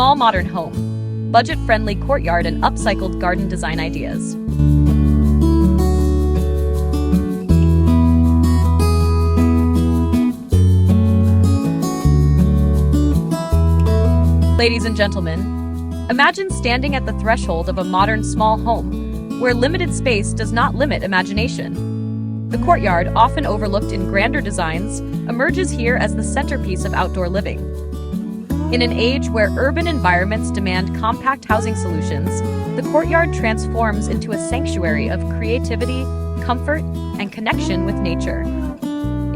Small modern home, budget-friendly courtyard and upcycled garden design ideas. Ladies and gentlemen, imagine standing at the threshold of a modern small home, where limited space does not limit imagination. The courtyard, often overlooked in grander designs, emerges here as the centerpiece of outdoor living. In an age where urban environments demand compact housing solutions, the courtyard transforms into a sanctuary of creativity, comfort, and connection with nature.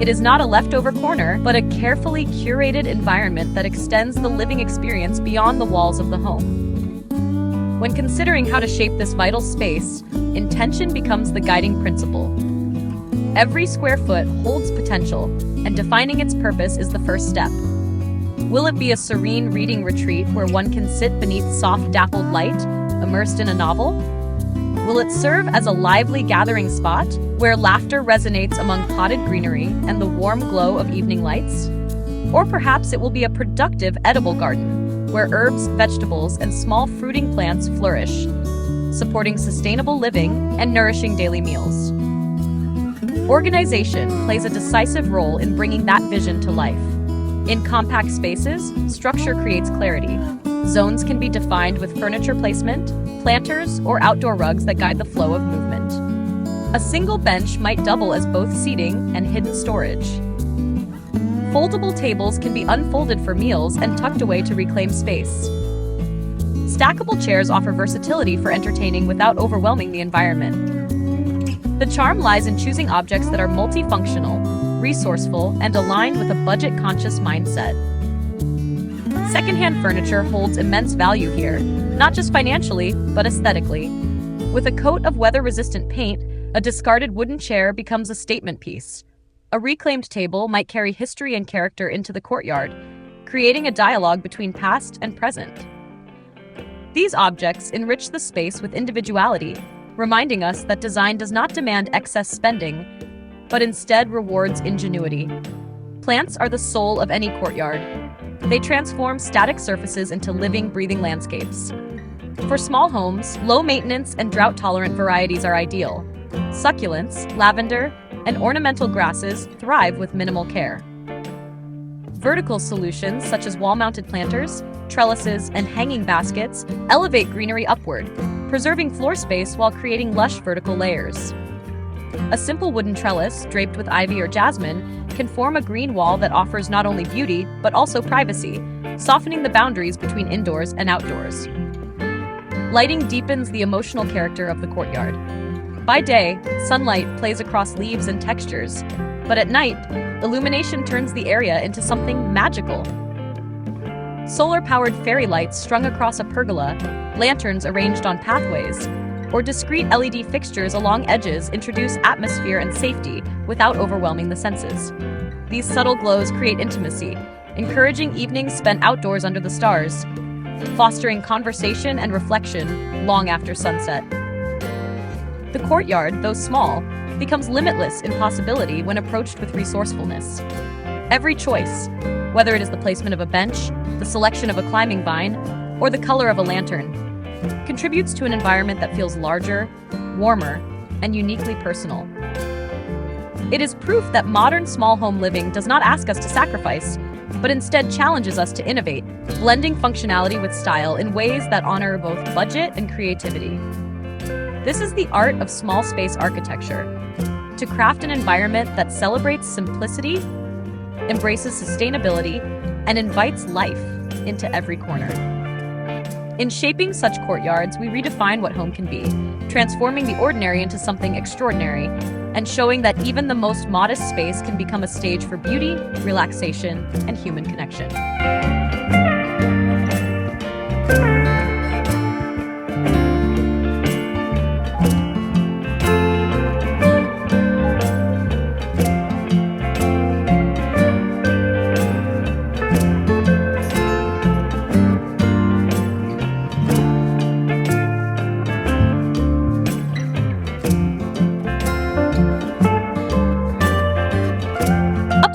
It is not a leftover corner, but a carefully curated environment that extends the living experience beyond the walls of the home. When considering how to shape this vital space, intention becomes the guiding principle. Every square foot holds potential, and defining its purpose is the first step. Will it be a serene reading retreat where one can sit beneath soft dappled light, immersed in a novel? Will it serve as a lively gathering spot where laughter resonates among potted greenery and the warm glow of evening lights? Or perhaps it will be a productive edible garden where herbs, vegetables, and small fruiting plants flourish, supporting sustainable living and nourishing daily meals. Organization plays a decisive role in bringing that vision to life. In compact spaces, structure creates clarity. Zones can be defined with furniture placement, planters, or outdoor rugs that guide the flow of movement. A single bench might double as both seating and hidden storage. Foldable tables can be unfolded for meals and tucked away to reclaim space. Stackable chairs offer versatility for entertaining without overwhelming the environment. The charm lies in choosing objects that are multifunctional, resourceful, and aligned with a budget-conscious mindset. Secondhand furniture holds immense value here, not just financially, but aesthetically. With a coat of weather-resistant paint, a discarded wooden chair becomes a statement piece. A reclaimed table might carry history and character into the courtyard, creating a dialogue between past and present. These objects enrich the space with individuality, reminding us that design does not demand excess spending, but instead rewards ingenuity. Plants are the soul of any courtyard. They transform static surfaces into living, breathing landscapes. For small homes, low-maintenance and drought-tolerant varieties are ideal. Succulents, lavender, and ornamental grasses thrive with minimal care. Vertical solutions such as wall-mounted planters, trellises, and hanging baskets elevate greenery upward, preserving floor space while creating lush vertical layers. A simple wooden trellis, draped with ivy or jasmine, can form a green wall that offers not only beauty, but also privacy, softening the boundaries between indoors and outdoors. Lighting deepens the emotional character of the courtyard. By day, sunlight plays across leaves and textures, but at night, illumination turns the area into something magical. Solar-powered fairy lights strung across a pergola, lanterns arranged on pathways, or discrete LED fixtures along edges introduce atmosphere and safety without overwhelming the senses. These subtle glows create intimacy, encouraging evenings spent outdoors under the stars, fostering conversation and reflection long after sunset. The courtyard, though small, becomes limitless in possibility when approached with resourcefulness. Every choice, whether it is the placement of a bench, the selection of a climbing vine, or the color of a lantern, contributes to an environment that feels larger, warmer, and uniquely personal. It is proof that modern small home living does not ask us to sacrifice, but instead challenges us to innovate, blending functionality with style in ways that honor both budget and creativity. This is the art of small space architecture, to craft an environment that celebrates simplicity, embraces sustainability, and invites life into every corner. In shaping such courtyards, we redefine what home can be, transforming the ordinary into something extraordinary, and showing that even the most modest space can become a stage for beauty, relaxation, and human connection.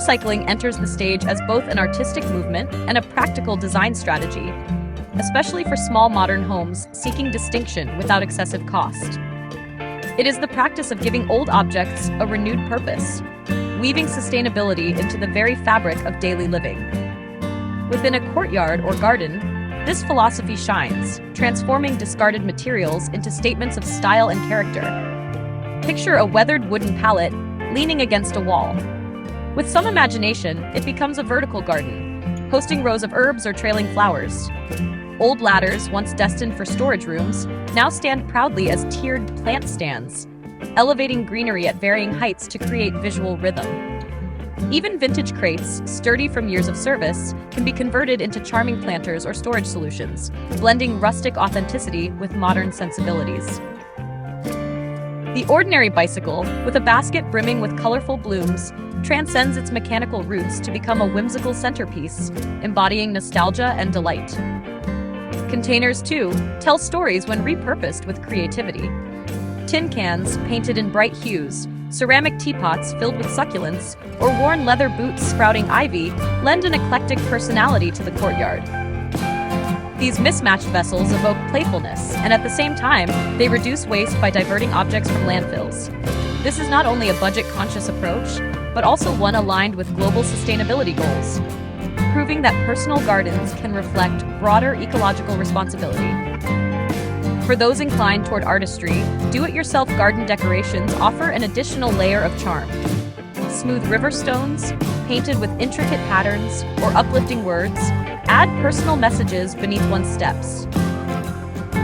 Upcycling enters the stage as both an artistic movement and a practical design strategy. especially for small modern homes seeking distinction without excessive cost. It is the practice of giving old objects a renewed purpose, weaving sustainability into the very fabric of daily living. Within a courtyard or garden, this philosophy shines, transforming discarded materials into statements of style and character. Picture a weathered wooden pallet leaning against a wall. With some imagination, it becomes a vertical garden, hosting rows of herbs or trailing flowers. Old ladders, once destined for storage rooms, now stand proudly as tiered plant stands, elevating greenery at varying heights to create visual rhythm. Even vintage crates, sturdy from years of service, can be converted into charming planters or storage solutions, blending rustic authenticity with modern sensibilities. The ordinary bicycle, with a basket brimming with colorful blooms, transcends its mechanical roots to become a whimsical centerpiece, embodying nostalgia and delight. Containers, too, tell stories when repurposed with creativity. Tin cans, painted in bright hues, ceramic teapots filled with succulents, or worn leather boots sprouting ivy lend an eclectic personality to the courtyard. These mismatched vessels evoke playfulness, and at the same time, they reduce waste by diverting objects from landfills. This is not only a budget-conscious approach, but also one aligned with global sustainability goals, proving that personal gardens can reflect broader ecological responsibility. For those inclined toward artistry, do-it-yourself garden decorations offer an additional layer of charm. Smooth river stones, painted with intricate patterns or uplifting words, add personal messages beneath one's steps.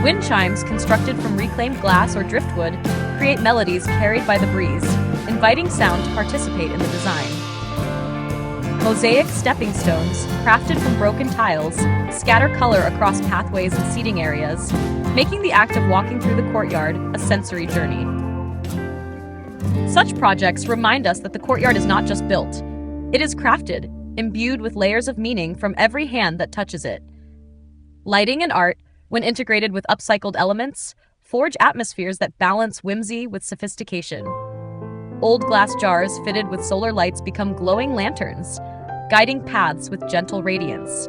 Wind chimes constructed from reclaimed glass or driftwood create melodies carried by the breeze, inviting sound to participate in the design. Mosaic stepping stones, crafted from broken tiles, scatter color across pathways and seating areas, making the act of walking through the courtyard a sensory journey. Such projects remind us that the courtyard is not just built. It is crafted, imbued with layers of meaning from every hand that touches it. Lighting and art, when integrated with upcycled elements, forge atmospheres that balance whimsy with sophistication. Old glass jars fitted with solar lights become glowing lanterns, guiding paths with gentle radiance.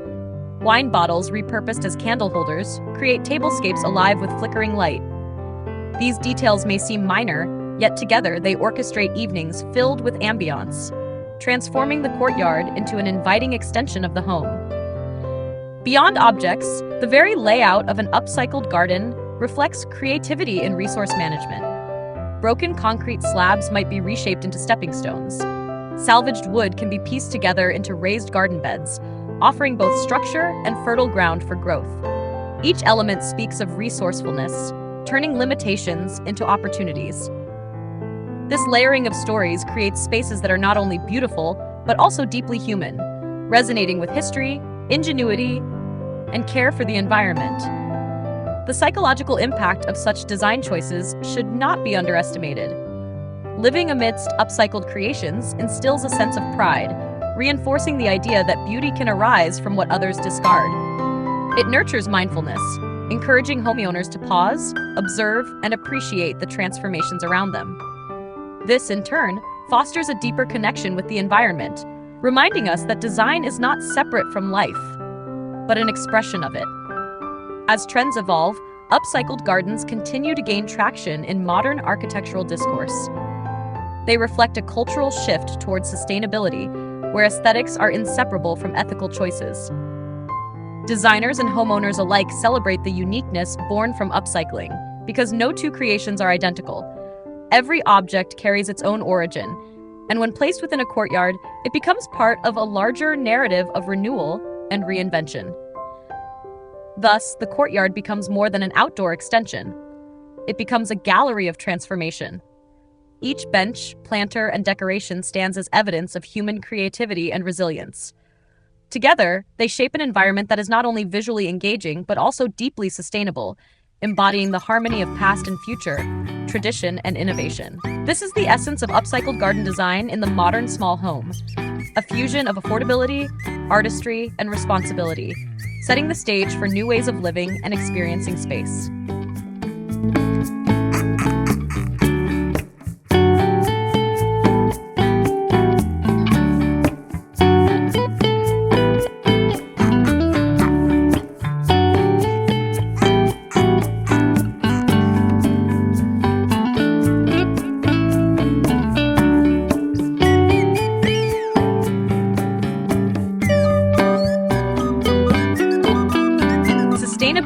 Wine bottles repurposed as candle holders create tablescapes alive with flickering light. These details may seem minor, yet together they orchestrate evenings filled with ambiance, transforming the courtyard into an inviting extension of the home. Beyond objects, the very layout of an upcycled garden reflects creativity in resource management. Broken concrete slabs might be reshaped into stepping stones. Salvaged wood can be pieced together into raised garden beds, offering both structure and fertile ground for growth. Each element speaks of resourcefulness, turning limitations into opportunities. This layering of stories creates spaces that are not only beautiful, but also deeply human, resonating with history, ingenuity, and care for the environment. The psychological impact of such design choices should not be underestimated. Living amidst upcycled creations instills a sense of pride, reinforcing the idea that beauty can arise from what others discard. It nurtures mindfulness, encouraging homeowners to pause, observe, and appreciate the transformations around them. This, in turn, fosters a deeper connection with the environment, reminding us that design is not separate from life, but an expression of it. As trends evolve, upcycled gardens continue to gain traction in modern architectural discourse. They reflect a cultural shift towards sustainability, where aesthetics are inseparable from ethical choices. Designers and homeowners alike celebrate the uniqueness born from upcycling, because no two creations are identical. Every object carries its own origin, and when placed within a courtyard, it becomes part of a larger narrative of renewal and reinvention. Thus, the courtyard becomes more than an outdoor extension. It becomes a gallery of transformation. Each bench, planter, and decoration stands as evidence of human creativity and resilience. Together, they shape an environment that is not only visually engaging, but also deeply sustainable, embodying the harmony of past and future, tradition and innovation. This is the essence of upcycled garden design in the modern small home, a fusion of affordability, artistry, and responsibility, setting the stage for new ways of living and experiencing space.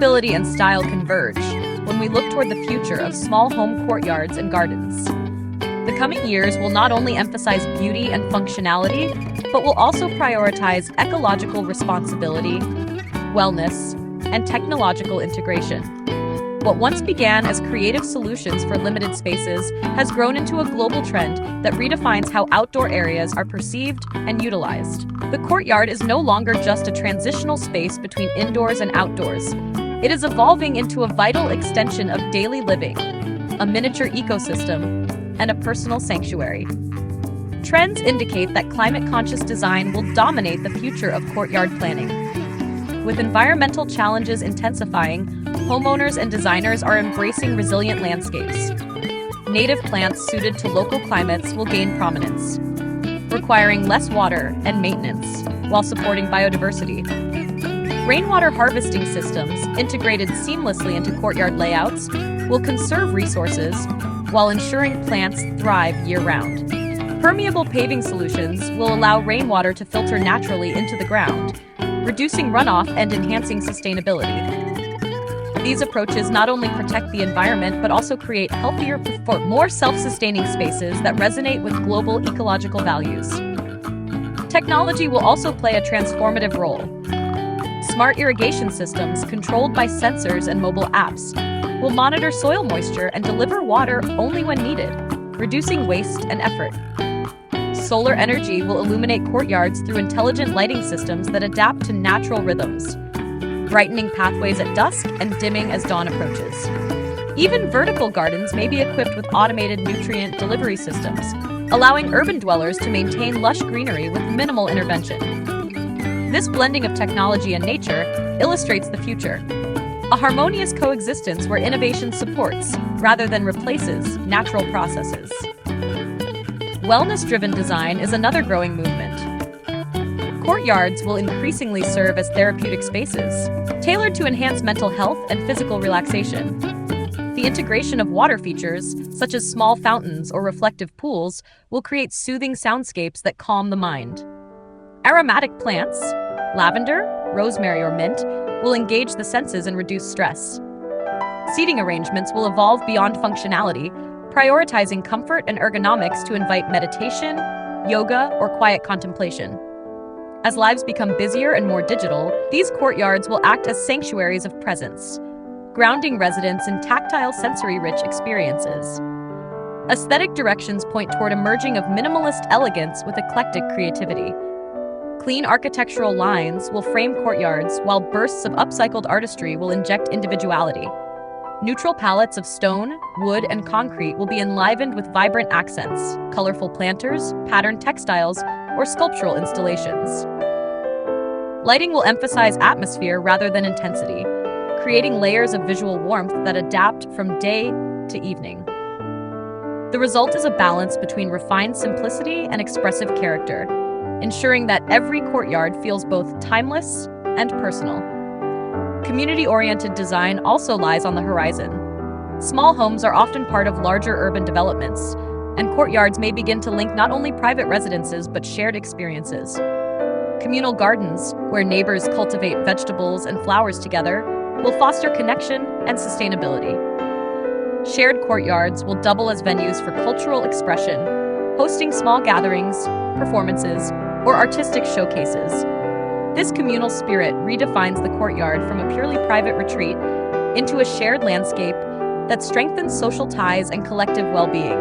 Sustainability and style converge when we look toward the future of small home courtyards and gardens. The coming years will not only emphasize beauty and functionality, but will also prioritize ecological responsibility, wellness, and technological integration. What once began as creative solutions for limited spaces has grown into a global trend that redefines how outdoor areas are perceived and utilized. The courtyard is no longer just a transitional space between indoors and outdoors. It is evolving into a vital extension of daily living, a miniature ecosystem, and a personal sanctuary. Trends indicate that climate-conscious design will dominate the future of courtyard planning. With environmental challenges intensifying, homeowners and designers are embracing resilient landscapes. Native plants suited to local climates will gain prominence, requiring less water and maintenance while supporting biodiversity. Rainwater harvesting systems, integrated seamlessly into courtyard layouts, will conserve resources while ensuring plants thrive year-round. Permeable paving solutions will allow rainwater to filter naturally into the ground, reducing runoff and enhancing sustainability. These approaches not only protect the environment but also create healthier, more self-sustaining spaces that resonate with global ecological values. Technology will also play a transformative role. Smart irrigation systems, controlled by sensors and mobile apps, will monitor soil moisture and deliver water only when needed, reducing waste and effort. Solar energy will illuminate courtyards through intelligent lighting systems that adapt to natural rhythms, brightening pathways at dusk and dimming as dawn approaches. Even vertical gardens may be equipped with automated nutrient delivery systems, allowing urban dwellers to maintain lush greenery with minimal intervention. This blending of technology and nature illustrates the future, a harmonious coexistence where innovation supports, rather than replaces, natural processes. Wellness-driven design is another growing movement. Courtyards will increasingly serve as therapeutic spaces, tailored to enhance mental health and physical relaxation. The integration of water features, such as small fountains or reflective pools, will create soothing soundscapes that calm the mind. Aromatic plants, lavender, rosemary, or mint, will engage the senses and reduce stress. Seating arrangements will evolve beyond functionality, prioritizing comfort and ergonomics to invite meditation, yoga, or quiet contemplation. As lives become busier and more digital, these courtyards will act as sanctuaries of presence, grounding residents in tactile, sensory-rich experiences. Aesthetic directions point toward a merging of minimalist elegance with eclectic creativity. Clean architectural lines will frame courtyards, while bursts of upcycled artistry will inject individuality. Neutral palettes of stone, wood, and concrete will be enlivened with vibrant accents, colorful planters, patterned textiles, or sculptural installations. Lighting will emphasize atmosphere rather than intensity, creating layers of visual warmth that adapt from day to evening. The result is a balance between refined simplicity and expressive character, ensuring that every courtyard feels both timeless and personal. Community-oriented design also lies on the horizon. Small homes are often part of larger urban developments, and courtyards may begin to link not only private residences but shared experiences. Communal gardens, where neighbors cultivate vegetables and flowers together, will foster connection and sustainability. Shared courtyards will double as venues for cultural expression, hosting small gatherings, performances, or artistic showcases. This communal spirit redefines the courtyard from a purely private retreat into a shared landscape that strengthens social ties and collective well-being.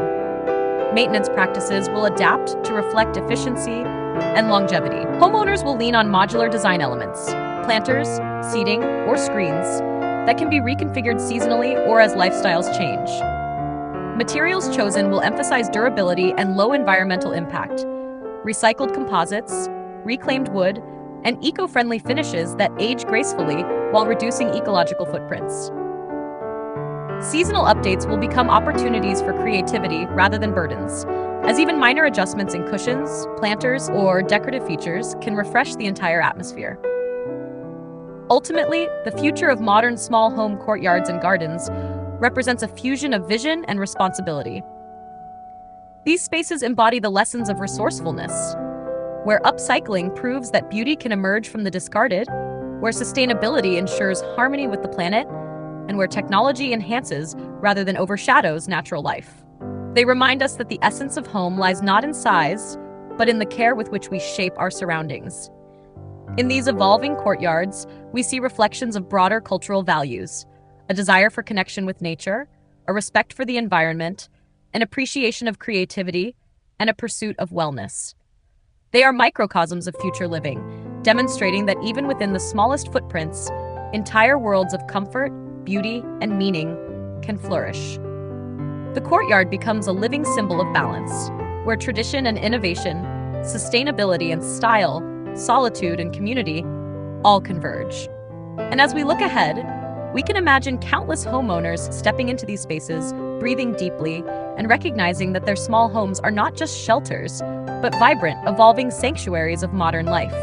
Maintenance practices will adapt to reflect efficiency and longevity. Homeowners will lean on modular design elements, planters, seating, or screens that can be reconfigured seasonally or as lifestyles change. Materials chosen will emphasize durability and low environmental impact. Recycled composites, reclaimed wood, and eco-friendly finishes that age gracefully while reducing ecological footprints. Seasonal updates will become opportunities for creativity rather than burdens, as even minor adjustments in cushions, planters, or decorative features can refresh the entire atmosphere. Ultimately, the future of modern small home courtyards and gardens represents a fusion of vision and responsibility. These spaces embody the lessons of resourcefulness, where upcycling proves that beauty can emerge from the discarded where sustainability ensures harmony with the planet, and where technology enhances rather than overshadows natural life. They remind us that the essence of home lies not in size, but in the care with which we shape our surroundings. In these evolving courtyards, we see reflections of broader cultural values, a desire for connection with nature, a respect for the environment, an appreciation of creativity, and a pursuit of wellness. They are microcosms of future living, demonstrating that even within the smallest footprints, entire worlds of comfort, beauty, and meaning can flourish. The courtyard becomes a living symbol of balance, where tradition and innovation, sustainability and style, solitude and community all converge. And as we look ahead, we can imagine countless homeowners stepping into these spaces, breathing deeply, and recognizing that their small homes are not just shelters, but vibrant, evolving sanctuaries of modern life.